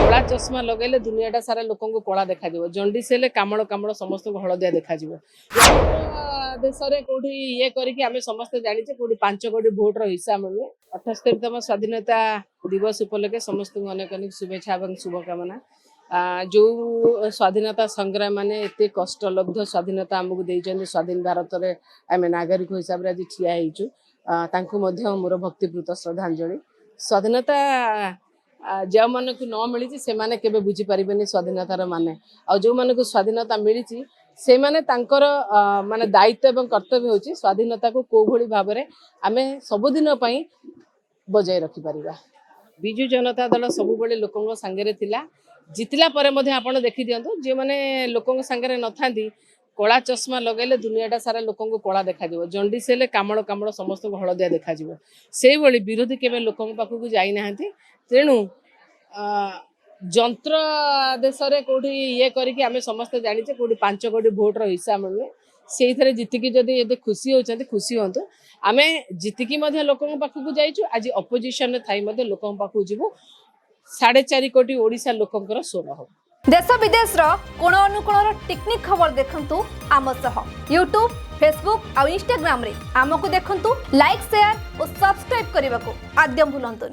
कला चश्मा लगेले दुनियाटा सारा लोक कला देखा जंडिस हेले कामड़ कामड़ समस्त हलदिया देखा देश में कौटी ये करके समस्ते जाचे कौटी 5 कोटी भोटर हिस्सा मिलुए 78तम स्वाधीनता दिवस उपलक्षे समस्त अनेक अनेक शुभेच्छा और शुभकामना। जो स्वाधीनता संग्राम माने एते कष्टलब्ध स्वाधीनता आमको देइछन्ति स्वाधीन भारत रे आमे नागरिक हिसाब रे आज ठिया हेइछु तांको मध्य मोर भक्तिपूत श्रद्धांजलि। स्वाधीनता जो मन को न मिली से माने केबे बुझी परिबेनी स्वाधीनतार माने आ जो मन को स्वाधीनता मिली से माने तांकर माने दायित्व एवं कर्तव्य होची स्वाधीनता को को भली भाव रे आमे सबुदिन पई बजाय रखि परिबा। बिजु जनता दल सबु बळे लोकंग संगे थिला जितला परे मध्ये आपण देखि दियंतु जे माने लोकंग संगे न थांती कला चश्मा लगेले दुनियाटा सारा लोक कला देखा जंडिस हेले कामड़ कामड़ समस्त हलदिया देखा से भली विरोधी केबे लोकंग पाखु जाई नाहंती। तेणु जंत्र देश में कौटी ये करके आमे समस्ते जाचे कौटी 5 कोटी भोटर हिस्सा मिलुए से जितिकी जदि ये खुशी होती खुशी हूँ आम जितिकी लोक पाखक जाइचु आज अपोजिशन थाई लोक पाखक जीवु 4.5 कोटी ओडिशा लोकंकर स्वर हो। देश विदेश कोण अनुकोण टेक्निक खबर देखंतु आम सह यूट्यूब फेसबुक और इंस्टाग्राम रे आमको देखंतु लाइक शेयर और सब्सक्राइब करने को आद्यम भूलंतुनि।